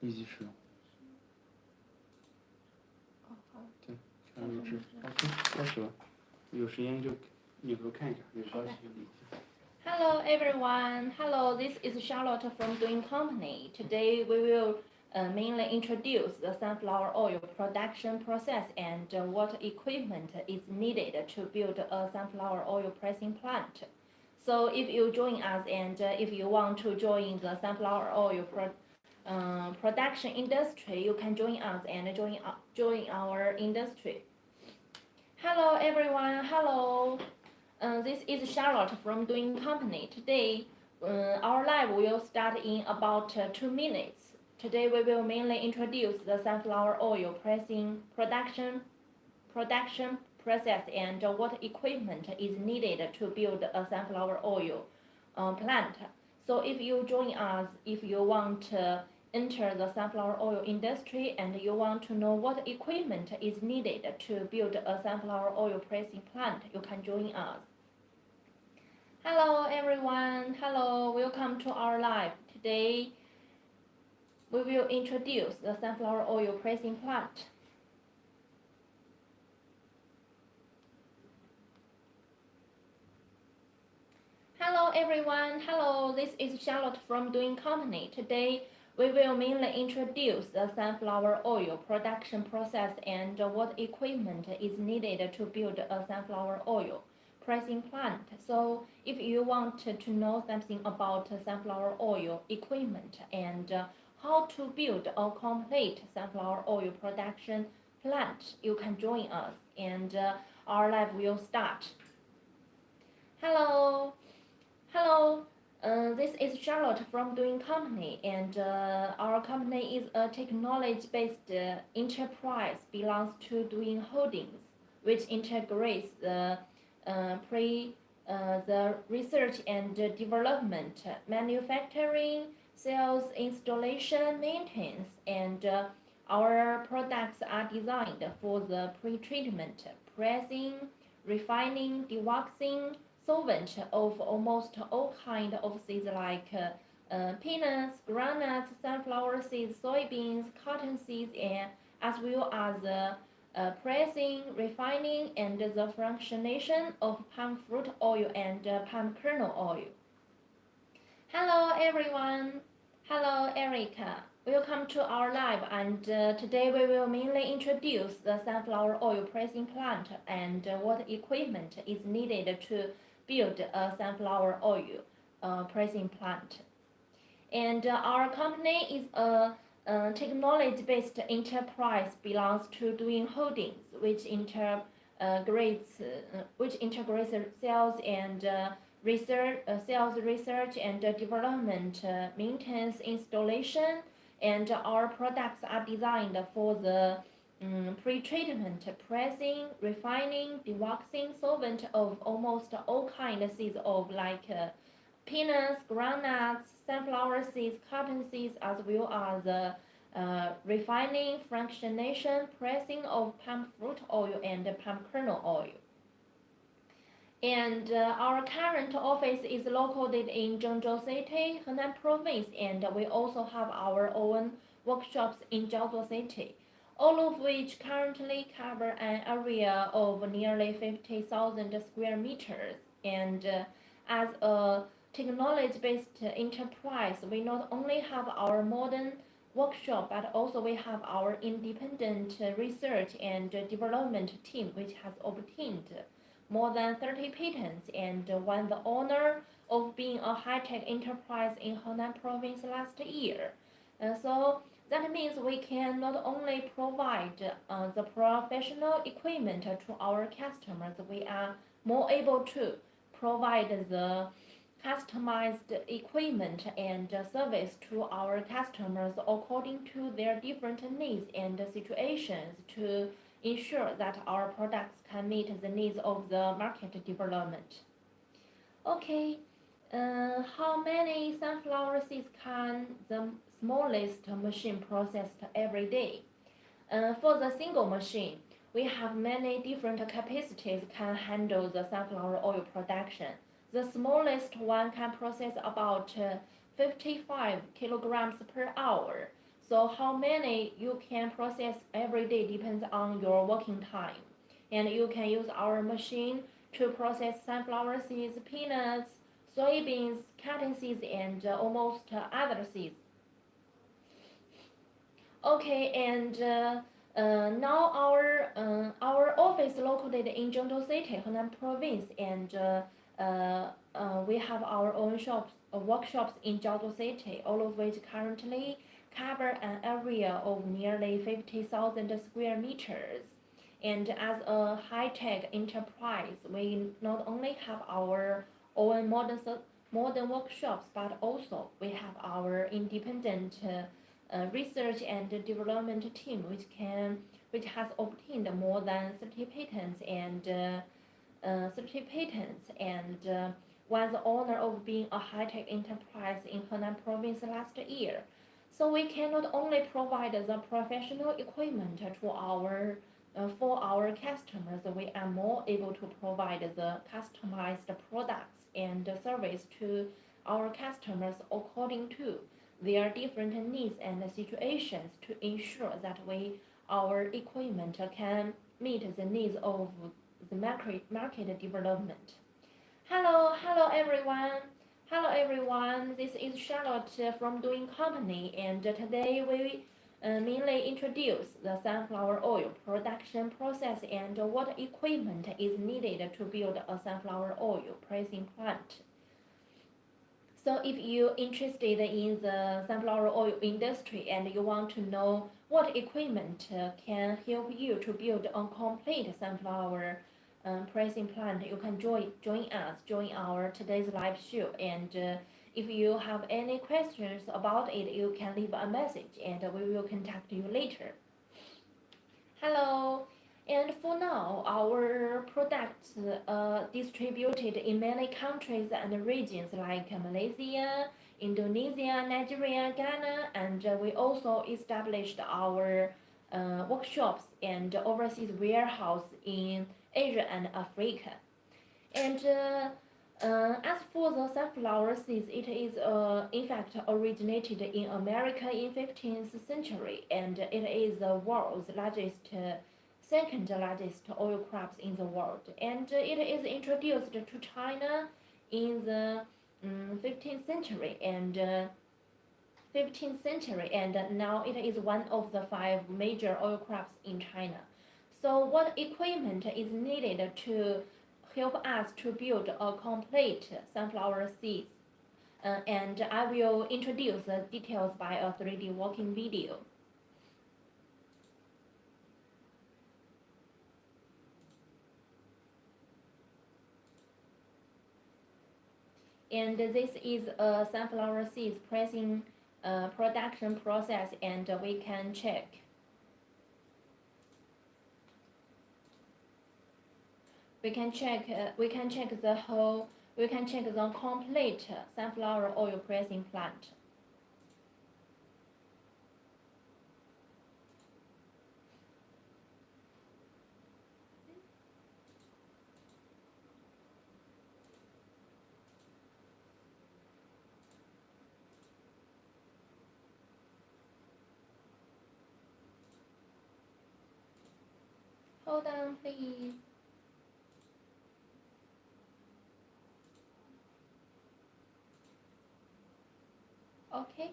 立即使用。对，开始录制。OK，开始了。有时间就有时候看一下，有消息就理解。Hello everyone. Hello, this is Charlotte from Doing Company. Today we will mainly introduce the sunflower oil production process and what equipment is needed to build a sunflower oil pressing plant. So if you join us and if you want to join the sunflower oil production industry, you can join us and join our industry. Hello everyone. Hello. This is Charlotte from Doing Company. Today, our live will start in about 2 minutes. Today, we will mainly introduce the sunflower oil production process and what equipment is needed to build a sunflower oil plant. So if you join us, if you want to enter the sunflower oil industry and you want to know what equipment is needed to build a sunflower oil pressing plant, you can join us. Hello everyone, hello, welcome to our live. Today we will introduce the sunflower oil pressing plant. Hello everyone, hello, this is Charlotte from Doing Company. Today we will mainly introduce the sunflower oil production process and what equipment is needed to build a sunflower oil pressing plant. So if you want to know something about sunflower oil equipment and how to build a complete sunflower oil production plant, you can join us and our live will start. Hello, hello. This is Charlotte from Doing Company, and our company is a technology-based enterprise belongs to Doing Holdings, which integrates the research and development, manufacturing, sales, installation, maintenance, and our products are designed for the pre-treatment, pressing, refining, dewaxing, solvent of almost all kinds of seeds like peanuts, groundnuts, sunflower seeds, soybeans, cotton seeds, and as well as pressing, refining, and the fractionation of palm fruit oil and palm kernel oil. Hello everyone. Hello Erica. Welcome to our live, and today we will mainly introduce the sunflower oil pressing plant and what equipment is needed to build a sunflower oil pressing plant. And our company is a technology-based enterprise belongs to Doing Holdings, which integrates sales and research and development, maintenance, installation, and our products are designed for the pre-treatment, pressing, refining, dewaxing, solvent of almost all kinds of seeds of like peanuts, groundnuts, sunflower seeds, cotton seeds, as well as refining, fractionation, pressing of palm fruit oil and palm kernel oil. And our current office is located in Zhengzhou City, Henan Province, and we also have our own workshops in Jiaozuo City, all of which currently cover an area of nearly 50,000 square meters. And as a technology-based enterprise, we not only have our modern workshop, but also we have our independent research and development team, which has obtained more than 30 patents and won the honor of being a high-tech enterprise in Henan province last year. So that means we can not only provide the professional equipment to our customers, we are more able to provide the customized equipment and service to our customers according to their different needs and situations to ensure that our products can meet the needs of the market development. Okay, how many sunflower seeds can the smallest machine process every day? For the single machine, we have many different capacities can handle the sunflower oil production. The smallest one can process about 55 kilograms per hour. So how many you can process every day depends on your working time. And you can use our machine to process sunflower seeds, peanuts, soybeans, cotton seeds, and almost other seeds. Okay, and now our office located in Zhengzhou City, Henan Province, and we have our own shops, workshops in Jiaozuo City, all of which currently cover an area of nearly 50,000 square meters. And as a high-tech enterprise, we not only have our own modern workshops, but also we have our independent research and development team, which has obtained more than 30 patents and was the honor of being a high-tech enterprise in Henan Province last year. So we can not only provide the professional equipment to for our customers, we are more able to provide the customized products and service to our customers according to their different needs and situations to ensure that our equipment can meet the needs of the market development. Hello everyone. Hello everyone. This is Charlotte from Doing Company, and today we mainly introduce the sunflower oil production process and what equipment is needed to build a sunflower oil pressing plant. So if you're interested in the sunflower oil industry and you want to know what equipment can help you to build a complete sunflower pressing plant, you can join our today's live show. And if you have any questions about it, you can leave a message and we will contact you later. Hello. And for now, our products distributed in many countries and regions like Malaysia, Indonesia, Nigeria, Ghana, and we also established our workshops and overseas warehouse in Asia and Africa. And as for the sunflower seeds, it is in fact originated in America in 15th century, and it is the world's second largest oil crops in the world, and it is introduced to China in the 15th century, and now it is one of the 5 major oil crops in China. So what equipment is needed to help us to build a complete sunflower seeds? And I will introduce the details by a 3D walking video. And this is a sunflower seeds pressing production process, and we can check. We can check the complete sunflower oil pressing plant. Hold on, please. Okay.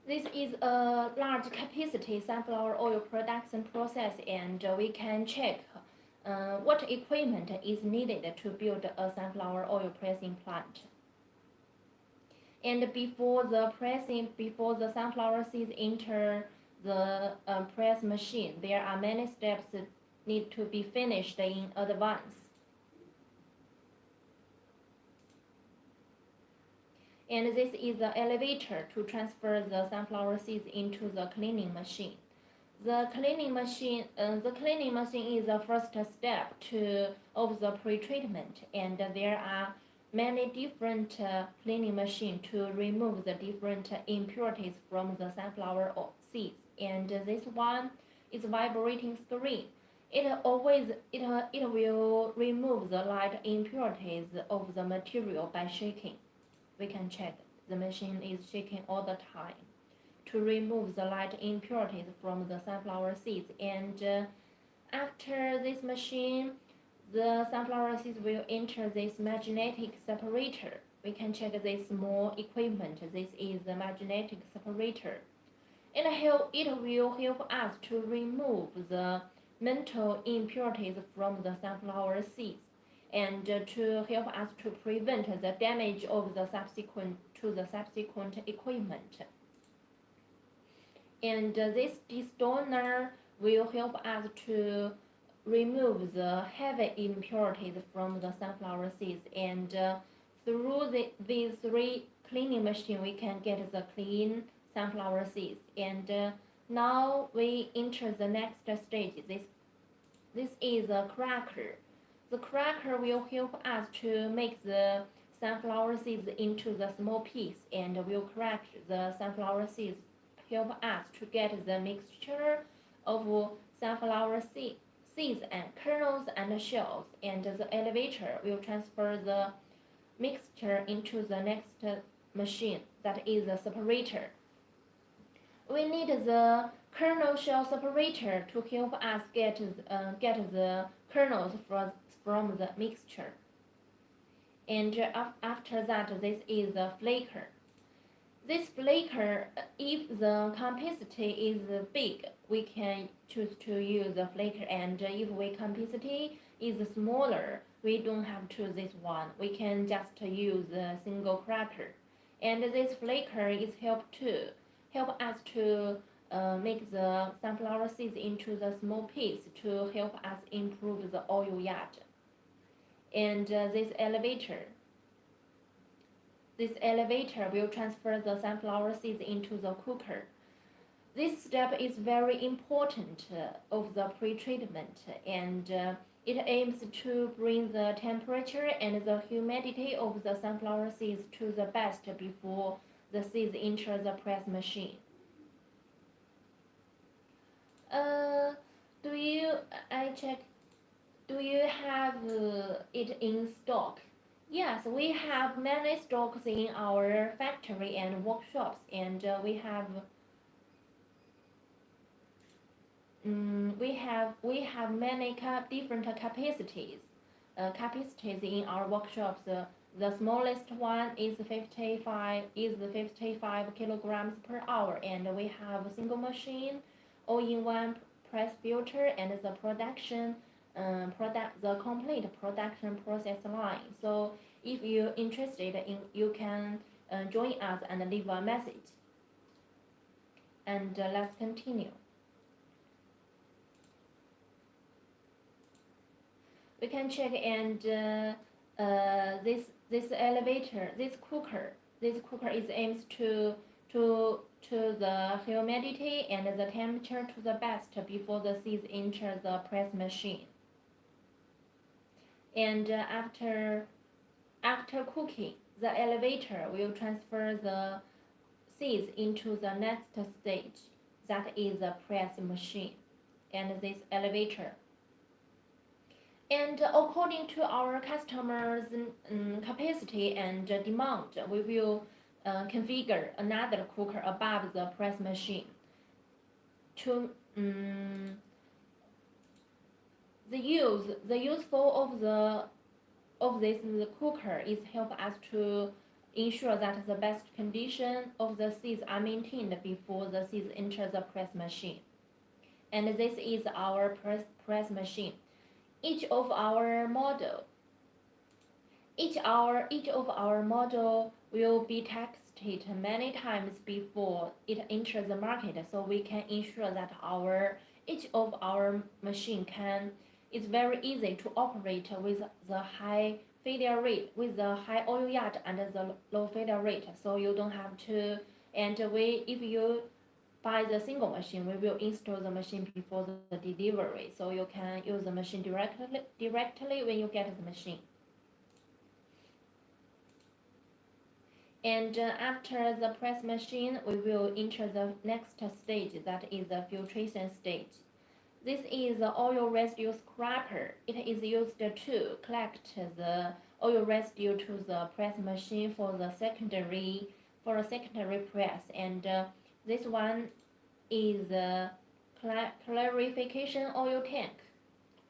This is a large capacity sunflower oil production process, and we can check what equipment is needed to build a sunflower oil pressing plant. And before the sunflower seeds enter the press machine, there are many steps that need to be finished in advance. And this is the elevator to transfer the sunflower seeds into the cleaning machine. The cleaning machine is the first step of the pre-treatment, and there are many different cleaning machines to remove the different impurities from the sunflower seeds. And this one is vibrating screen. It will remove the light impurities of the material by shaking. We can check The machine is shaking all the time to remove the light impurities from the sunflower seeds. And after this machine, the sunflower seeds will enter this magnetic separator. We can check this small equipment. This is the magnetic separator. It will help us to remove the metal impurities from the sunflower seeds and to help us to prevent the damage of the subsequent equipment. And this destoner will help us to remove the heavy impurities from the sunflower seeds. And through these three cleaning machines, we can get the clean sunflower seeds. And now we enter the next stage. This is a cracker. The cracker will help us to make the sunflower seeds into the small piece, and will crack the sunflower seeds, help us to get the mixture of sunflower seeds and kernels and shells. And the elevator will transfer the mixture into the next machine, that is the separator. We need the kernel shell separator to help us get the kernels from the mixture. And after that, this is the flaker. This flaker, if the capacity is big, we can choose to use the flaker, and if the capacity is smaller, we don't have to choose this one. We can just use a single cracker. And this flaker is help us to make the sunflower seeds into the small piece to help us improve the oil yield. And this elevator will transfer the sunflower seeds into the cooker. This step is very important of the pre-treatment, and it aims to bring the temperature and the humidity of the sunflower seeds to the best before the seeds enter the press machine. Do you have it in stock? Yes, we have many stocks in our factory and workshops, and we have many different capacities in our workshops. The smallest one is 55 kilograms per hour, and we have a single machine, all-in-one press filter, and the the complete production process line. So if you're interested in, you can join us and leave a message. And let's continue. We can check, and this elevator, this cooker is aimed to the humidity and the temperature to the best before the seeds enter the press machine. And after cooking, the elevator will transfer the seeds into the next stage, that is the press machine and this elevator. And according to our customers' capacity and demand, we will configure another cooker above the press machine. The useful of this cooker is help us to ensure that the best condition of the seeds are maintained before the seeds enter the press machine. And this is our press machine. Each of our model will be tested many times before it enters the market, so we can ensure that each of our machine is very easy to operate with the high failure rate, with the high oil yield and the low failure rate. So you don't have to. And if you buy the single machine, we will install the machine before the delivery, so you can use the machine directly when you get the machine. And after the press machine, we will enter the next stage, that is the filtration stage. This is the oil residue scraper. It is used to collect the oil residue to the press machine for the secondary for a secondary press, and this one is a clarification oil tank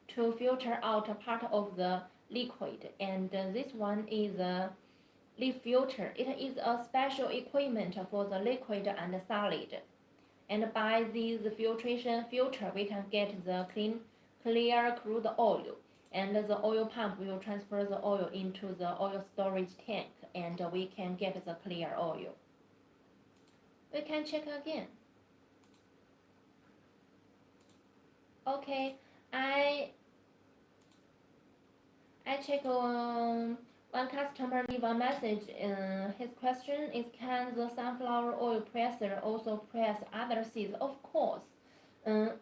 to filter out a part of the liquid, and this one is a leaf filter. It is a special equipment for the liquid and solid, and by this filtration filter we can get the clear crude oil, and the oil pump will transfer the oil into the oil storage tank, and we can get the clear oil. We can check again. Okay, I check one customer leave a message. His question is, can the sunflower oil presser also press other seeds? Of course.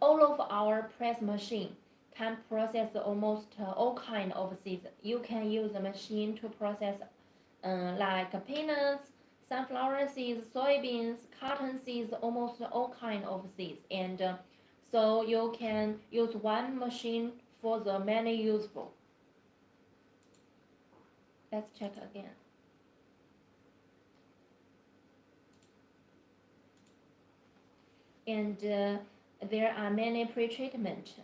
All of our press machine can process almost all kind of seeds. You can use the machine to process like peanuts, sunflower seeds, soybeans, cotton seeds, almost all kind of seeds, and so you can use one machine for the many useful. Let's check again. And there are many pre-treatment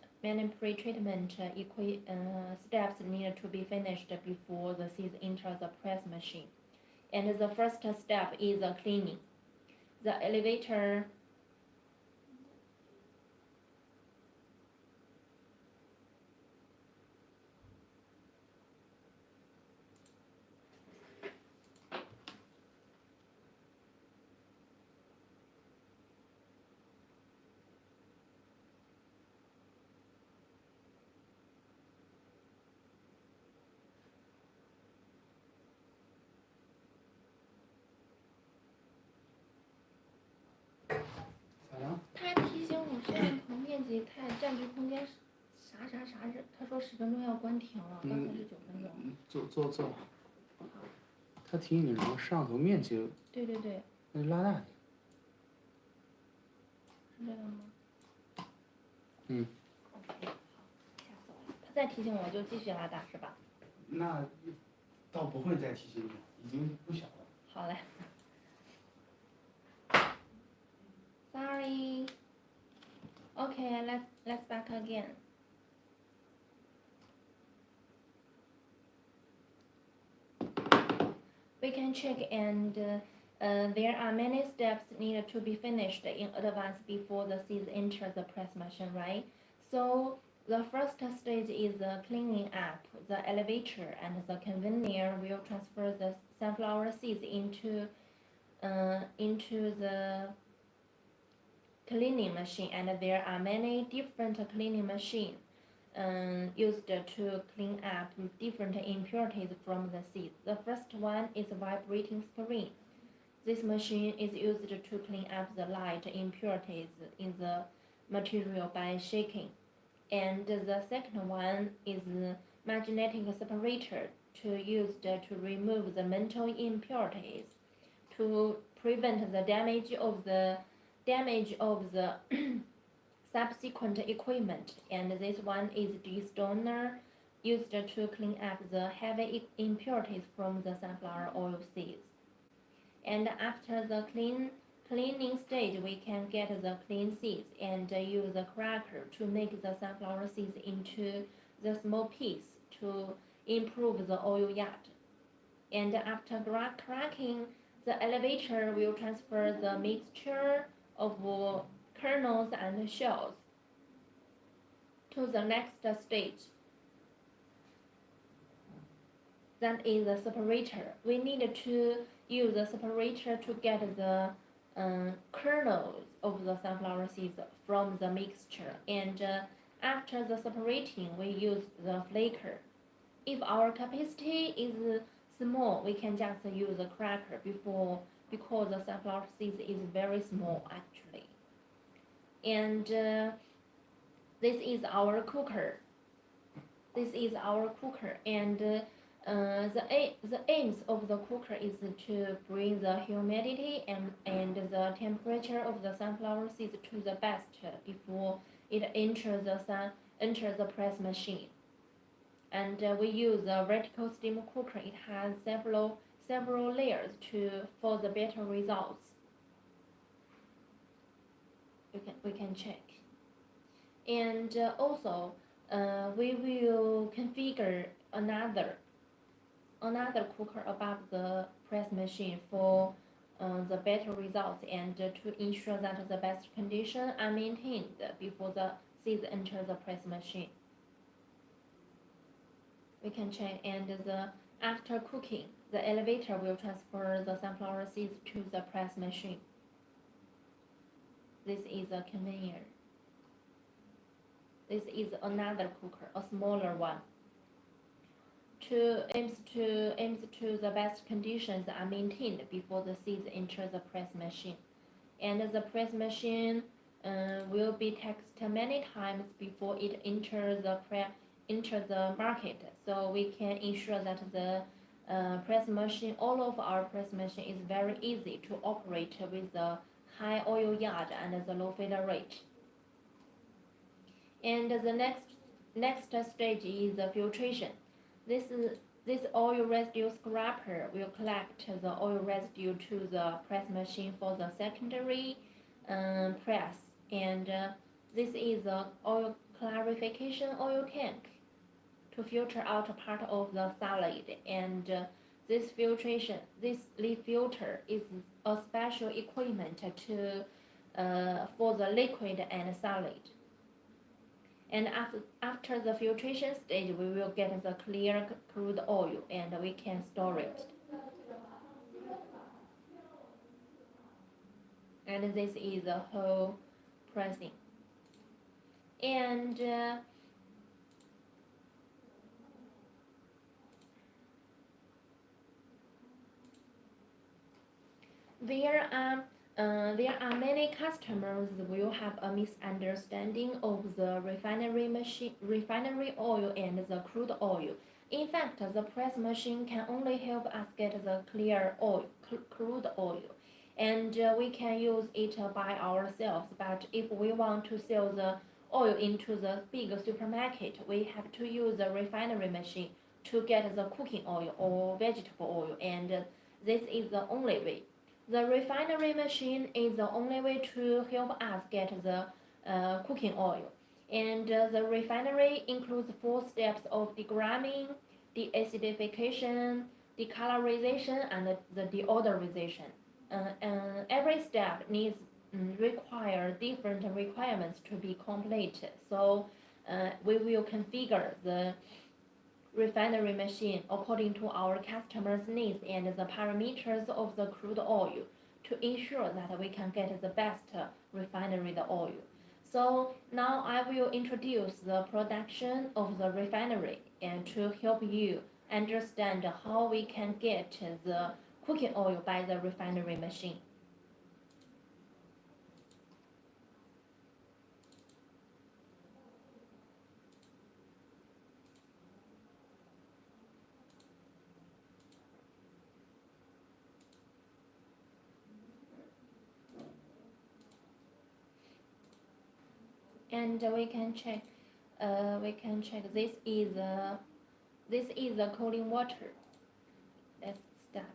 steps needed to be finished before the seeds enter the press machine. And the first step is cleaning. The elevator他提醒我摄像头面积太占据空间，啥，他说10分钟要关停了，刚才是9分钟。坐。他提醒你什么？摄像头面积？对。那拉大点。是这个吗？嗯。OK， 好，吓死我了。他再提醒我就继续拉大是吧？那倒不会再提醒你，已经不小了。好嘞。Sorry. Okay, let's back again. We can check, and there are many steps needed to be finished in advance before the seeds enter the press machine, right? So the first stage is the cleaning up. The elevator and the conveyor will transfer the sunflower seeds into the cleaning machine, and there are many different cleaning machines used to clean up different impurities from the seeds. The first one is a vibrating screen. This machine is used to clean up the light impurities in the material by shaking. And the second one is magnetic separator, used to remove the metal impurities to prevent the damage of the subsequent equipment. And this one is destoner, used to clean up the heavy impurities from the sunflower oil seeds. And after the cleaning stage, we can get the clean seeds and use a cracker to make the sunflower seeds into the small piece to improve the oil yield. And after cracking, the elevator will transfer the mixture of kernels and shells to the next stage. That is the separator. We need to use the separator to get the kernels of the sunflower seeds from the mixture, and after the separating, we use the flaker. If our capacity is small, we can just use a cracker because the sunflower seeds is very small actually. And this is our cooker. And the aims of the cooker is to bring the humidity and the temperature of the sunflower seeds to the best before it enters the press machine. And we use a vertical steam cooker. It has several several layers for the better results. We can check. And also we will configure another cooker above the press machine for the better results and to ensure that the best conditions are maintained before the seeds enter the press machine. We can check. And after cooking, the elevator will transfer the sunflower seeds to the press machine. This is a conveyor. This is another cooker, a smaller one. Aims to the best conditions are maintained before the seeds enter the press machine, and the press machine will be tested many times before it enters the market, so we can ensure that the press machine, all of our press machine, is very easy to operate with the high oil yield and the low failure rate. And the next stage is the filtration. This oil residue scraper will collect the oil residue to the press machine for the secondary press, and this is the oil clarification oil tank to filter out part of the solid. And this leaf filter is a special equipment for the liquid and solid. And after the filtration stage, we will get the clear crude oil and we can store it. And this is the whole pressing. And there are many customers will have a misunderstanding of the refinery oil and the crude oil. In fact, the press machine can only help us get the clear crude oil, and we can use it by ourselves. But if we want to sell the oil into the big supermarket, we have to use the refinery machine to get the cooking oil or vegetable oil, and this is the only way. The refinery machine is the only way to help us get the cooking oil. And the refinery includes 4 steps of degramming, deacidification, decolorization, and the deodorization. Every step require different requirements to be completed. So we will configure the refinery machine according to our customers' needs and the parameters of the crude oil to ensure that we can get the best refinery oil. So now I will introduce the production of the refinery and to help you understand how we can get the cooking oil by the refinery machine. And we can check. This is the cooling water. Let's start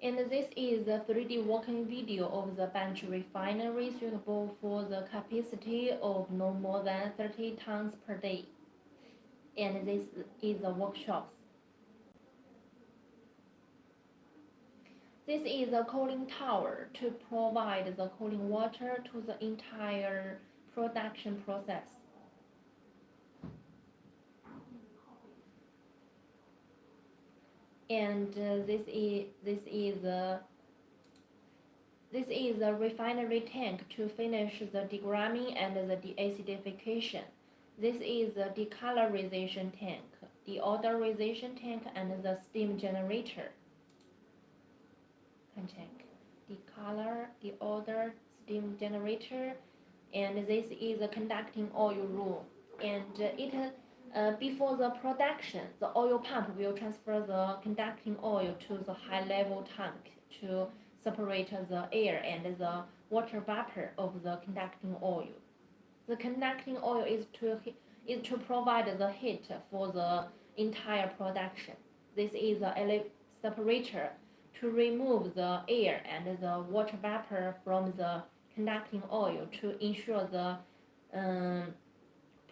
again. And this is a 3D working video of the bench refinery suitable for the capacity of no more than 30 tons per day. And this is the workshops. This is a cooling tower to provide the cooling water to the entire production process. And this is a refinery tank to finish the degramming and the deacidification. This is a decolorization tank, deodorization tank, and the steam generator. Check decolor, deodor, steam generator, and this is a conducting oil room. And before the production, the oil pump will transfer the conducting oil to the high-level tank to separate the air and the water vapor of the conducting oil. The conducting oil is is to provide the heat for the entire production. This is a separator to remove the air and the water vapor from the conducting oil to ensure the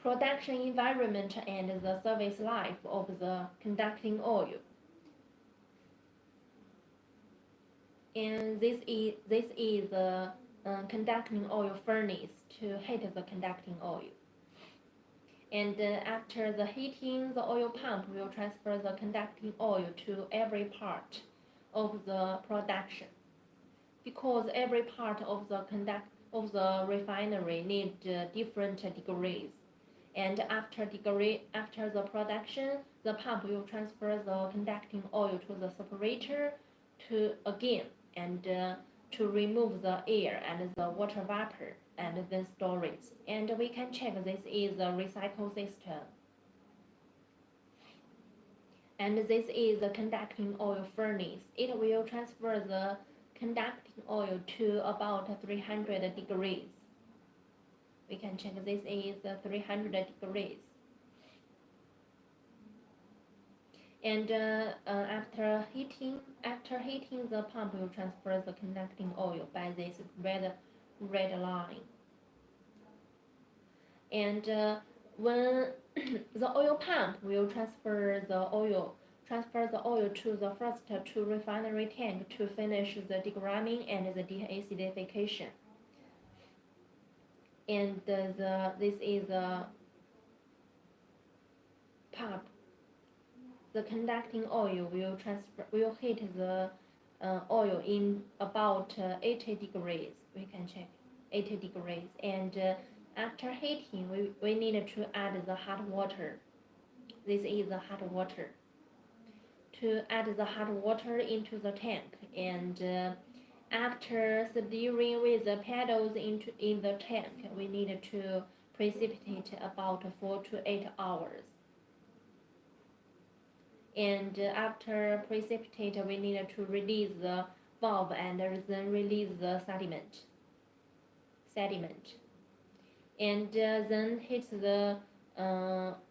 production environment and the service life of the conducting oil. And this is the conducting oil furnace to heat the conducting oil. And after the heating, the oil pump will transfer the conducting oil to every part of the production, because every part of the refinery need different degrees. And after the production, the pump will transfer the conducting oil to the separator to remove the air and the water vapor and then store it. And we can check this is a recycle system. And this is the conducting oil furnace. It will transfer the conducting oil to about 300 degrees. We can check this is 300 degrees. And after heating, the pump will transfer the conducting oil by this red line. And when the oil pump will transfer the oil to the first two refinery tank to finish the degramming and the deacidification. And this is the pump. The conducting oil will heat the oil in about 80 degrees. We can check 80 degrees. And after heating, we need to add the hot water. This is the hot water. To add the hot water into the tank, and after stirring with the paddles in the tank, we need to precipitate about 4 to 8 hours. And after precipitate, we need to release the valve and then release the sediment. And then heat the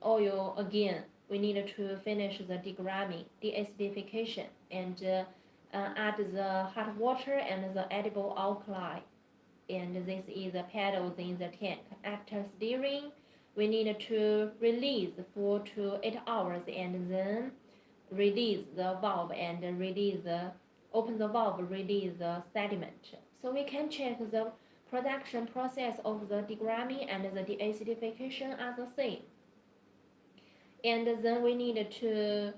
oil again. We need to finish the degramming, deacidification, and add the hot water and the edible alkali. And this is the paddles in the tank. After stirring, we need to release 4 to 8 hours and then release the valve and open the valve, release the sediment. So we can check the production process of the degramming and the deacidification are the same. And then we need to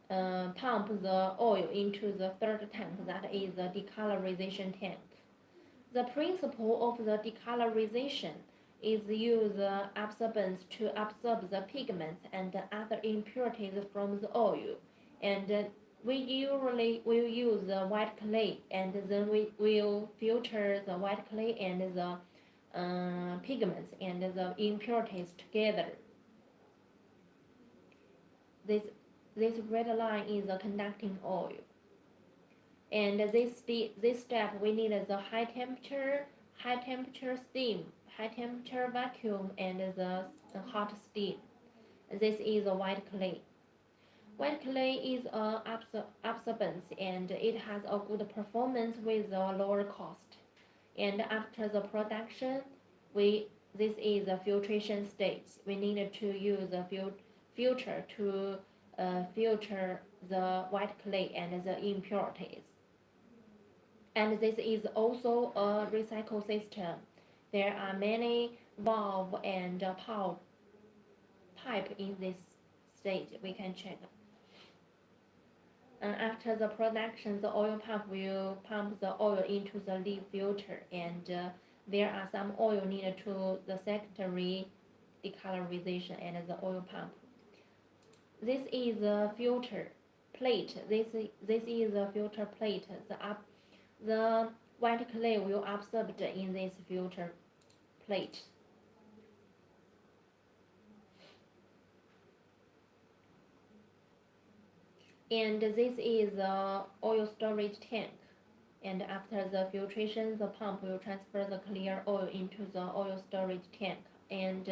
pump the oil into the third tank, that is the decolorization tank. The principle of the decolorization is use absorbents to absorb the pigments and other impurities from the oil. And we usually will use the white clay, and then we will filter the white clay and the pigments and the impurities together. This red line is the conducting oil. And this step we need the high temperature steam, high temperature vacuum, and the hot steam. This is a white clay. White clay is a absorbent, and it has a good performance with a lower cost. And after the production, this is the filtration stage. We need to use a filter to filter the white clay and the impurities. And this is also a recycle system. There are many valve and pipe in this stage. We can check. And after the production, the oil pump will pump the oil into the leaf filter, and there are some oil needed to the secondary decolorization and the oil pump. This is a filter plate. This is a filter plate. The white clay will absorb in this filter plate. And this is the oil storage tank. And after the filtration, the pump will transfer the clear oil into the oil storage tank and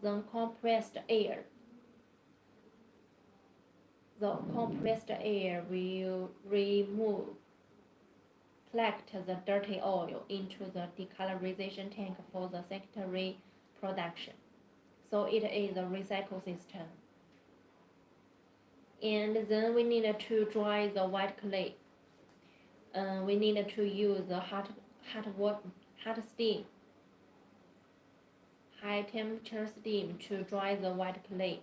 the compressed air. The compressed air will collect the dirty oil into the decolorization tank for the secondary production. So it is a recycle system. And then we need to dry the white clay. We need to use the hot steam, high temperature steam to dry the white clay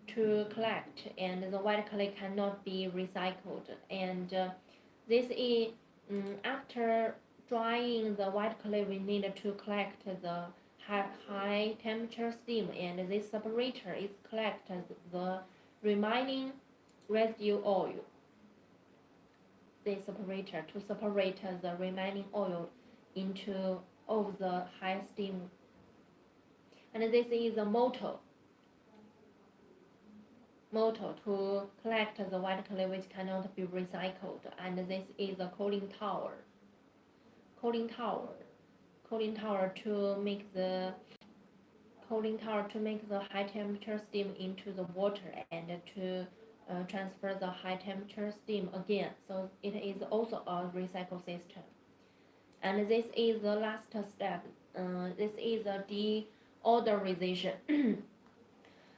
to collect, and the white clay cannot be recycled. And this is after drying the white clay, we need to collect the high temperature steam, and this separator is collect the remaining residue oil. This separator to separate the remaining oil into all the high steam. And this is a motor to collect the white clay which cannot be recycled. And this is a cooling tower to make the high temperature steam into the water and to transfer the high temperature steam again. So it is also a recycle system. And this is the last step. This is a deodorization.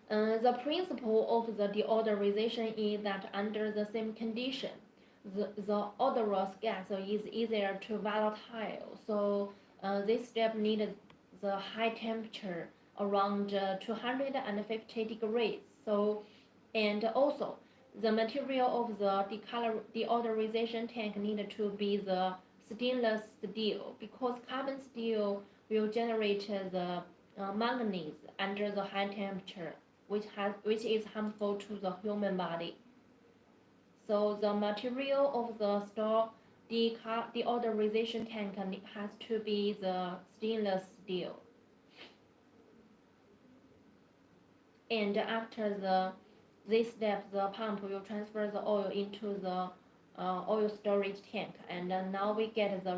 The principle of the deodorization is that under the same condition, the odorous gas is easier to volatile. So this step needs the high temperature around 250 degrees. So, and also the material of the deodorization tank needed to be the stainless steel, because carbon steel will generate the manganese under the high temperature, which is harmful to the human body. So the material of the store deodorization tank has to be the stainless steel. And after this step, the pump will transfer the oil into the oil storage tank, and now we get the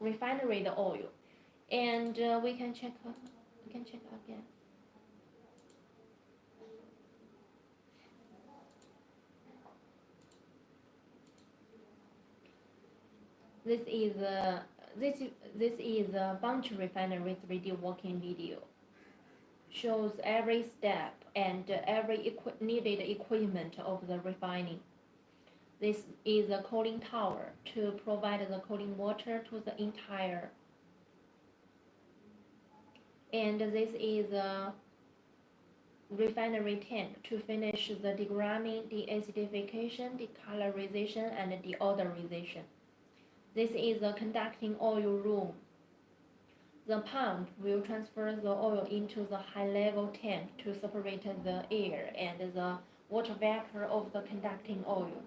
refinery oil, and we can check again. This is a Bunge refinery 3D working video. Shows every step and every needed equipment of the refining. This is a cooling tower to provide the cooling water to the entire. And this is a refinery tank to finish the degraming, deacidification, decolorization, and deodorization. This is a conducting oil room. The pump will transfer the oil into the high-level tank to separate the air and the water vapor of the conducting oil.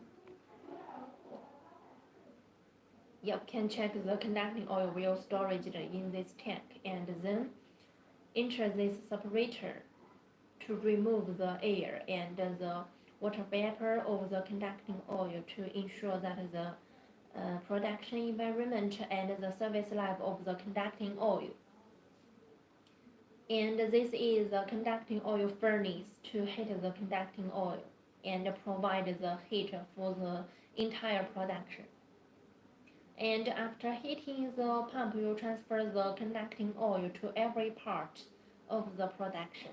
You can check the conducting oil will storage in this tank, and then enter this separator to remove the air and the water vapor of the conducting oil to ensure that the production environment and the service life of the conducting oil. And this is the conducting oil furnace to heat the conducting oil and provide the heat for the entire production. And after heating, the pump will transfer the conducting oil to every part of the production.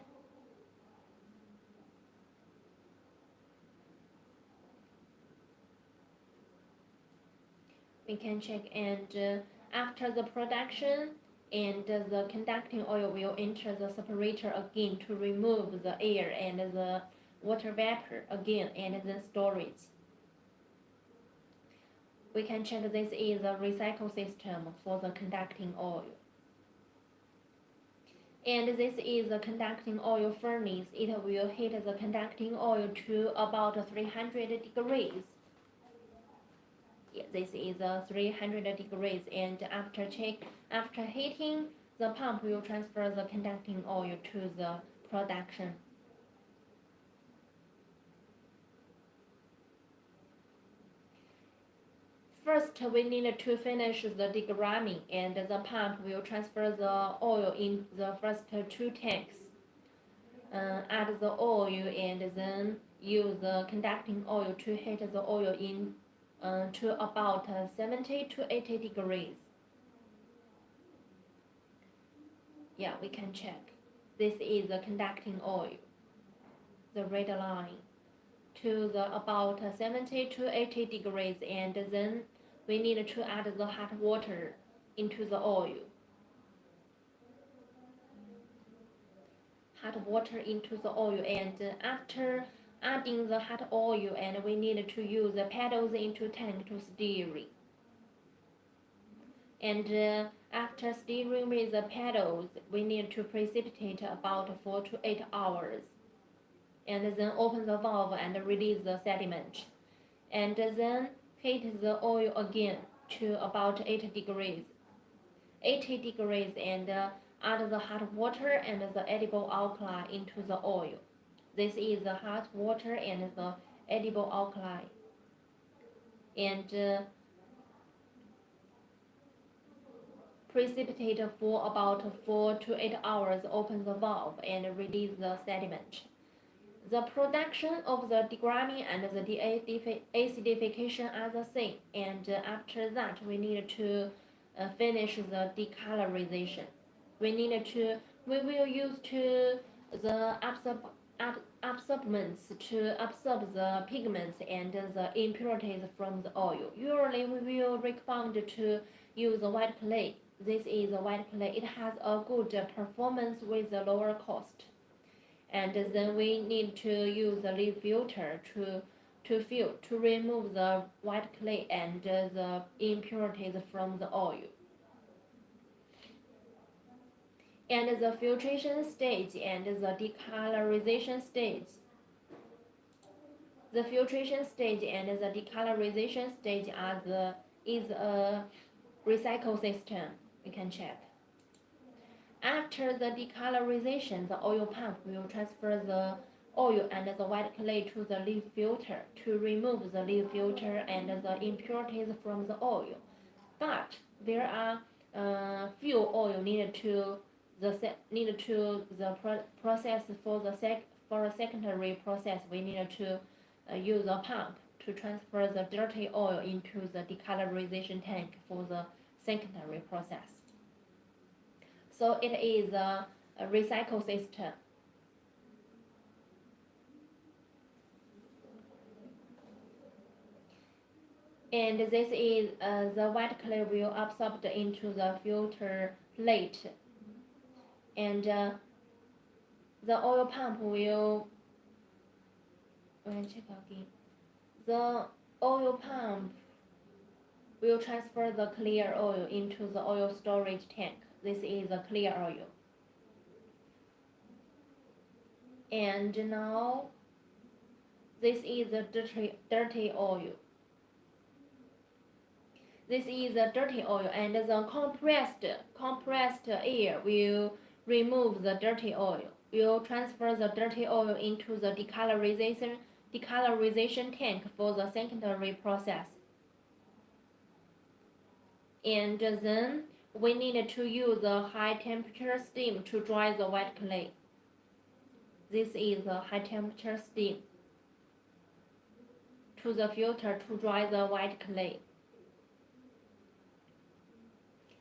We can check, and after the production, and the conducting oil will enter the separator again to remove the air and the water vapor again, and then storage. We can check this is a recycle system for the conducting oil. And this is the conducting oil furnace. It will heat the conducting oil to about 300 degrees. Yeah, this is 300 degrees, and after heating, the pump will transfer the conducting oil to the production. First, we need to finish the degramming, and the pump will transfer the oil in the first two tanks. Add the oil and then use the conducting oil to heat the oil in to about 70 to 80 degrees. Yeah, we can check. This is the conducting oil, the red line, to the about 70 to 80 degrees, and then we need to add the hot water into the oil. Hot water into the oil, and after adding the hot oil, and we need to use the pedals into tank to steering. And after steering with the pedals, we need to precipitate about 4 to 8 hours, and then open the valve and release the sediment, and then heat the oil again to about 80 degrees, and add the hot water and the edible alkali into the oil. This is the hot water and the edible alkali. And precipitate for about 4 to 8 hours, open the valve and release the sediment. The production of the degramming and the deacidification are the same, and after that we need to finish the decolorization. We will use the absorbents to absorb the pigments and the impurities from the oil. Usually we will recommend to use white clay. This is white clay. It has a good performance with a lower cost. And then we need to use the leaf filter to remove the white clay and the impurities from the oil. And the filtration stage and the decolorization stage. The filtration stage and the decolorization stage is a recycle system. We can check. After the decolorization, the oil pump will transfer the oil and the white clay to the leaf filter to remove the leaf filter and the impurities from the oil. But there are few oil needed to the process for a secondary process. We need to use a pump to transfer the dirty oil into the decolorization tank for the secondary process. So it is a recycle system. And this is the white clay will absorb into the filter plate, and the oil pump will check again. The oil pump will transfer the clear oil into the oil storage tank. This is the clear oil. And now this is the dirty oil. This is the dirty oil, and the compressed air will remove the dirty oil. Will transfer the dirty oil into the decolorization tank for the secondary process. And then we need to use a high temperature steam to dry the white clay. This is a high temperature steam to the filter to dry the white clay.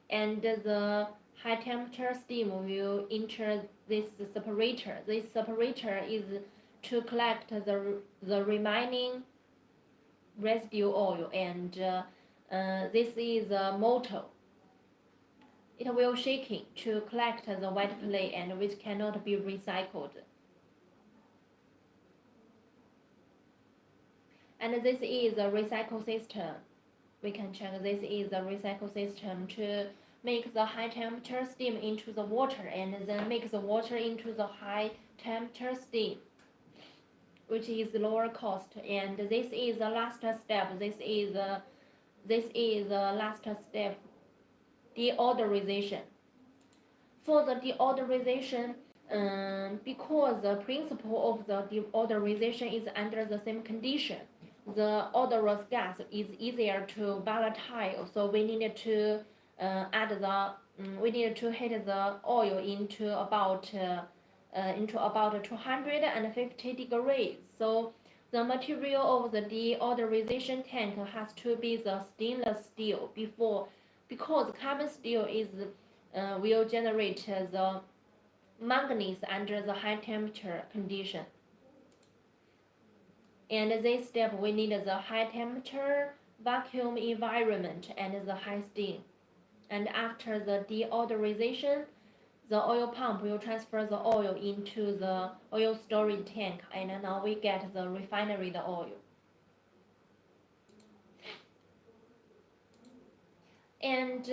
And the high temperature steam will enter this separator. This separator is to collect the remaining residue oil, and this is a motor. It will shaking to collect the white clay, and which cannot be recycled. And this is a recycle system. We can check. This is a recycle system to make the high temperature steam into the water, and then make the water into the high temperature steam, which is lower cost. And this is the last step. This is the last step, deodorization. For the deodorization, because the principle of the deodorization is under the same condition, the odorous gas is easier to volatile, so we need to we need to heat the oil into about 250 degrees. So the material of the deodorization tank has to be the stainless steel because carbon steel will generate the manganese under the high temperature condition. And this step we need the high temperature vacuum environment and the high steam. And after the deodorization, the oil pump will transfer the oil into the oil storage tank, and now we get the refinery oil. And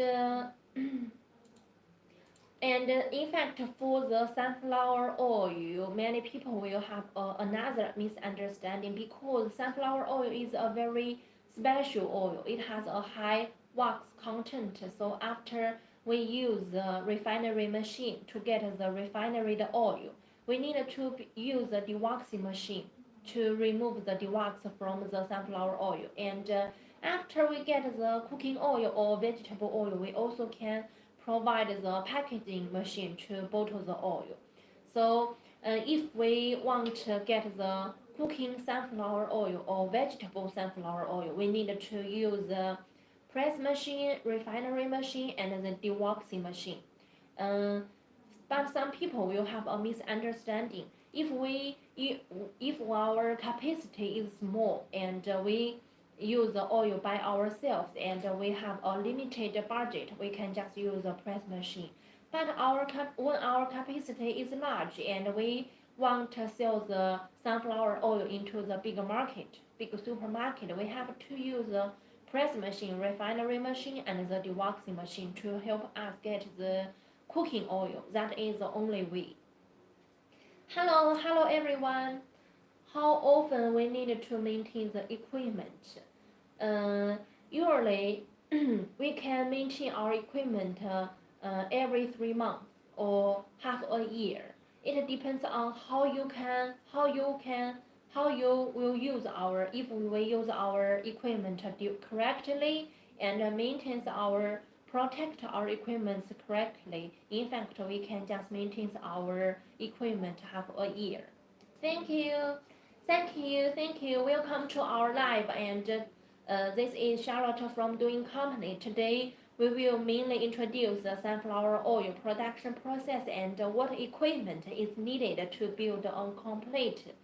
in fact, for the sunflower oil, many people will have another misunderstanding because sunflower oil is a very special oil. It has a high wax content. So after we use the refinery machine to get the refinery oil, we need to use the dewaxing machine to remove the dewax from the sunflower oil. And after we get the cooking oil or vegetable oil, we also can provide the packaging machine to bottle the oil. So if we want to get the cooking sunflower oil or vegetable sunflower oil, we need to use the press machine, refinery machine, and the dewaxing machine. But some people will have a misunderstanding. If our capacity is small and we use the oil by ourselves and we have a limited budget, we can just use a press machine. But when our capacity is large and we want to sell the sunflower oil into the big supermarket, we have to use the press machine, refinery machine, and the dewaxing machine to help us get the cooking oil. That is the only way. Hello everyone. How often we need to maintain the equipment? Usually, we can maintain our equipment every 3 months or half a year. It depends on how you will use if we will use our equipment correctly and protect our equipment correctly. In fact, we can just maintain our equipment half a year. Thank you. Welcome to our live, and this is Charlotte from Doing Company. Today we will mainly introduce the sunflower oil production process and what equipment is needed to build a complete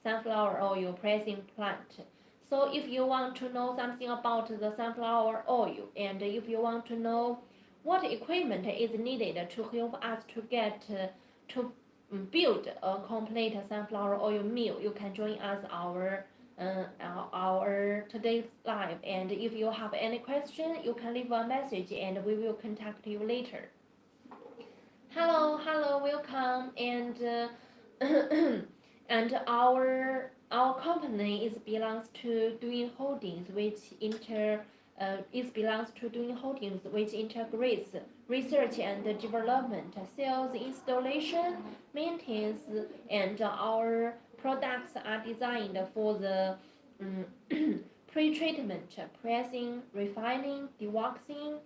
sunflower oil pressing plant. So if you want to know something about the sunflower oil, and if you want to know what equipment is needed to help us to build a complete sunflower oil mill, you can join us our today's live. And if you have any question, you can leave a message and we will contact you later. Hello, welcome. And and our company belongs to Doing Holdings, which integrates research and development, sales, installation, maintenance, and our products are designed for the pre-treatment, pressing, refining, dewaxing,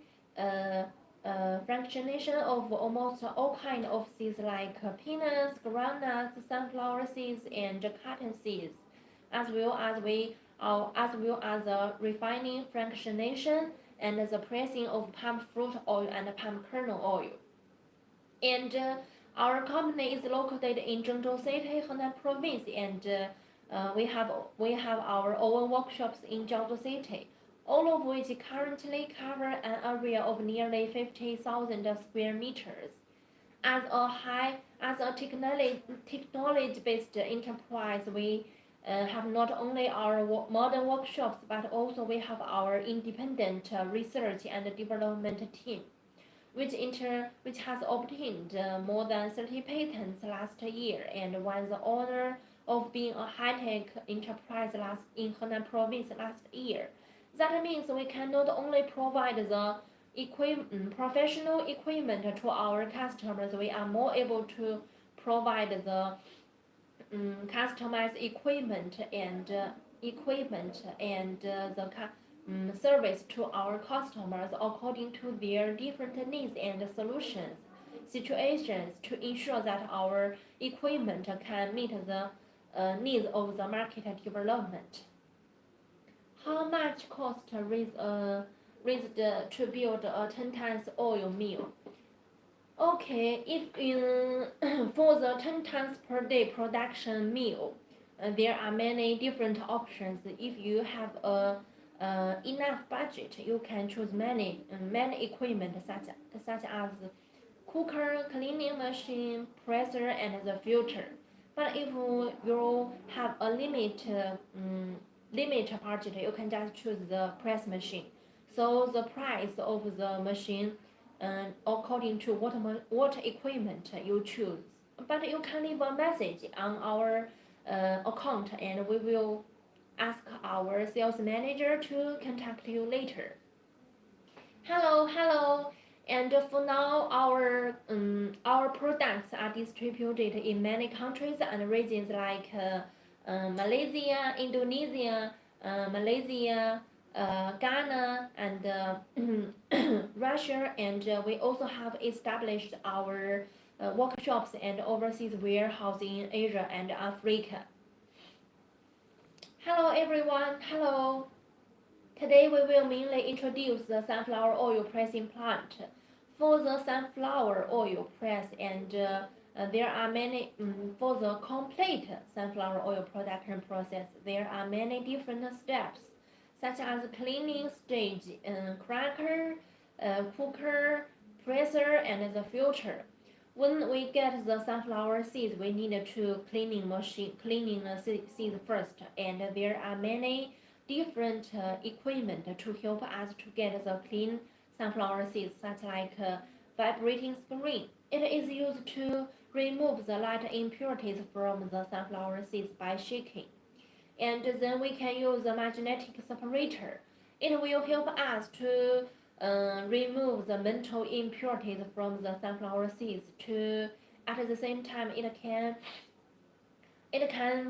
fractionation of almost all kinds of seeds like peanuts, groundnuts, sunflower seeds, and cotton seeds, as well as the refining, fractionation, and the pressing of palm fruit oil and palm kernel oil. And our company is located in Zhengzhou City, Henan Province, and we have our own workshops in Jiaozuo City, all of which currently cover an area of nearly 50,000 square meters. As a technology-based enterprise, we have not only our modern workshops, but also we have our independent research and development team, which has obtained more than 30 patents last year and won the honor of being a high-tech enterprise in Henan Province last year. That means we can not only provide the professional equipment to our customers, we are more able to provide the customized equipment and equipment and service to our customers according to their different needs and solutions situations to ensure that our equipment can meet the needs of the market development. How much cost raised to build a 10 tons oil mill? Okay, if in for the 10 tons per day production mill, there are many different options. If you have a enough budget, you can choose many equipment such as cooker, cleaning machine, presser, and the filter. But if you have a limit budget, you can just choose the press machine. So the price of the machine according to what equipment you choose. But you can leave a message on our account and we will ask our sales manager to contact you later. Hello. And for now, our products are distributed in many countries and regions like Malaysia, Indonesia, Ghana, and Russia, and we also have established our workshops and overseas warehouse in Asia and Africa. Hello everyone, hello. Today we will mainly introduce the sunflower oil pressing plant. For the sunflower oil press and there are many, for the complete sunflower oil production process, there are many different steps, such as cleaning stage, cracker, cooker, presser, and the filter. When we get the sunflower seeds, we need to cleaning the seeds first, and there are many different equipment to help us to get the clean sunflower seeds, such like vibrating screen. It is used to remove the light impurities from the sunflower seeds by shaking. And then we can use a magnetic separator. It will help us to remove the mental impurities from the sunflower seeds. At the same time, it can